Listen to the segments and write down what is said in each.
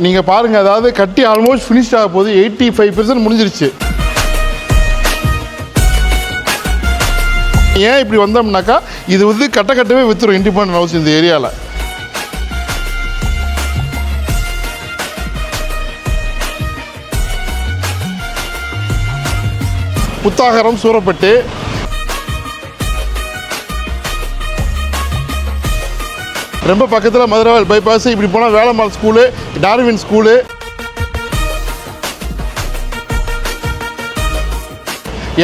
நீங்கள் பாருங்கள், அதாவது கட்டி ஆல்மோஸ்ட் ஃபினிஷ்ட் ஆக போகுது. 85% முடிஞ்சிருச்சு. ஏன் இப்படி வந்தோம்னாக்கா இது வந்து கட்டவே வித்துரும் இண்டிபெண்டன்ட் ஹவுஸ் இந்த ஏரியாவில். புத்தாகரம், சூரப்பட்டு, ரொம்ப பக்கத்தில் மதுரை பைபாஸ். இப்படி போனால் வேலம்மாள் ஸ்கூலு, டார்வின் ஸ்கூலு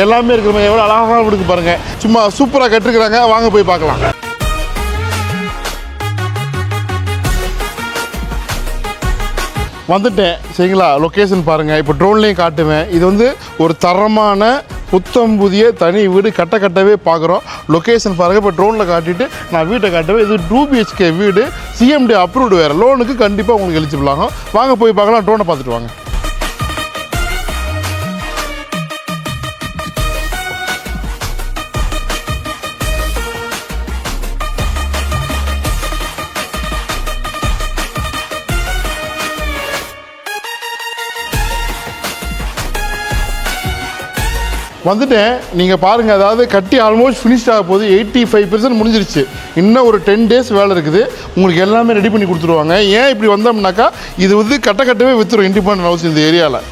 எல்லாமே இருக்கிற எவ்வளோ அழகாக இருக்கு பாருங்க. சும்மா சூப்பராக கட்டிருக்கிறாங்க. வாங்க போய் பார்க்கலாம். வந்துட்டேன் சரிங்களா. லொக்கேஷன் பாருங்கள். இப்போ ட்ரோன்லேயும் காட்டுவேன். இது வந்து ஒரு தரமான புத்தம் புதிய தனி வீடு கட்டவே பார்க்குறோம். லொக்கேஷன் பாருங்கள். இப்போ ட்ரோனில் காட்டிட்டு நான் வீட்டை காட்டுவேன். இது 2 BHK வீடு, CMD அப்ரூவ்டு வேறு. லோனுக்கு கண்டிப்பாக உங்களுக்கு எலிஜிபிளாக. வாங்க போய் பார்க்கலாம். ட்ரோனை பார்த்துட்டு வாங்க. வந்துட்டேன். நீங்கள் பாருங்கள், அதாவது கட்டி ஆல்மோஸ்ட் ஃபினிஷ்ட் ஆக போகுது. 85% முடிஞ்சிருச்சு. இன்னும் ஒரு 10 days வேலை இருக்குது. உங்களுக்கு எல்லாமே ரெடி பண்ணி கொடுத்துருவாங்க. ஏன் இப்படி வந்தோம்னாக்கா இது வந்து கட்டவே வித்துரும் இண்டிபெண்டன்ட் ஹவுஸ் இந்த ஏரியாவில்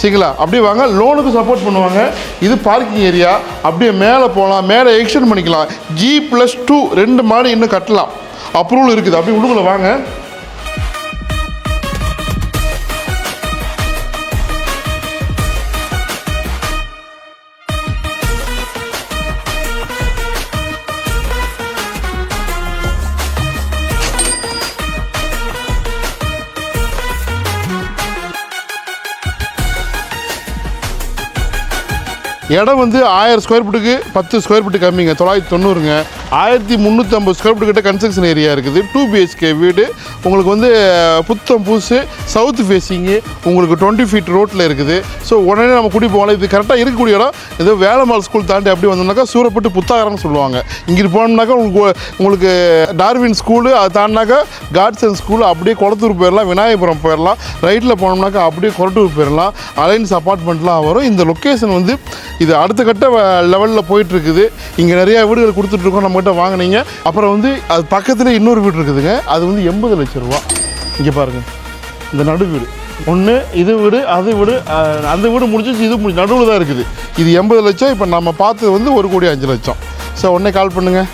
சரிங்களா. அப்படியே வாங்க. லோனுக்கு சப்போர்ட் பண்ணுவாங்க. இது பார்க்கிங் ஏரியா. அப்படியே மேலே போகலாம். மேலே எக்ஸ்டெண்ட் பண்ணிக்கலாம். G+2 2 மாடி இன்னும் கட்டலாம். அப்ரூவல் இருக்குது. அப்படியே உள்ளுக்குள்ளே வாங்க. இடம் வந்து 1000 ஸ்கொயர் ஃபீட்டுக்கு 10 ஸ்கொயர் ஃபீட்டு கம்மிங்க. 990ங்க. 1350 ஸ்கொயர் ஃபீட்டு கிட்ட கன்ஸ்ட்ரக்ஷன் ஏரியா இருக்குது. 2 BHK வீடு. உங்களுக்கு வந்து புத்தம் பூசு, சவுத் ஃபேஸிங்கு, உங்களுக்கு 20 feet ரோட்டில் இருக்குது. ஸோ உடனே நம்ம கூட்டி போகலாம். இது கரெக்டாக இருக்கக்கூடிய இடம். ஏதோ வேலம்மாள் ஸ்கூல் தாண்டி அப்படி வந்தோம்னாக்கா சூரப்பட்டு புத்தாகரம்னு சொல்லுவாங்க. இங்கிட்டு போனோம்னாக்கா உங்களுக்கு டார்வின் ஸ்கூலு, அதை தாண்டினாக்கா காட்சன் ஸ்கூலு, அப்படியே கொளத்தூர் போயிடலாம். விநாயகபுரம் போயிடலாம். ரைட்டில் போனோம்னாக்கா அப்படியே கொரட்டூர் போயிடலாம். அலைன்ஸ் அப்பார்ட்மெண்ட்லாம் வரும். இந்த லொக்கேஷன் வந்து இது அடுத்த கட்ட லெவலில் போயிட்டுருக்குது. இங்கே நிறையா வீடுகள் கொடுத்துட்ருக்கோம். நம்மகிட்ட வாங்கினீங்க. அப்புறம் வந்து அது பக்கத்தில் இன்னொரு வீடு இருக்குதுங்க. அது வந்து 80 லட்சம் ரூபா. இங்கே பாருங்கள், இந்த நடு வீடு ஒன்று, இது வீடு, அது வீடு, அந்த வீடு முடிஞ்சிச்சு, இது நடுவில் தான் இருக்குது. இது 80 லட்சம். இப்போ நம்ம பார்த்தது வந்து 1,05,00,000. ஸோ உடனே கால் பண்ணுங்கள்.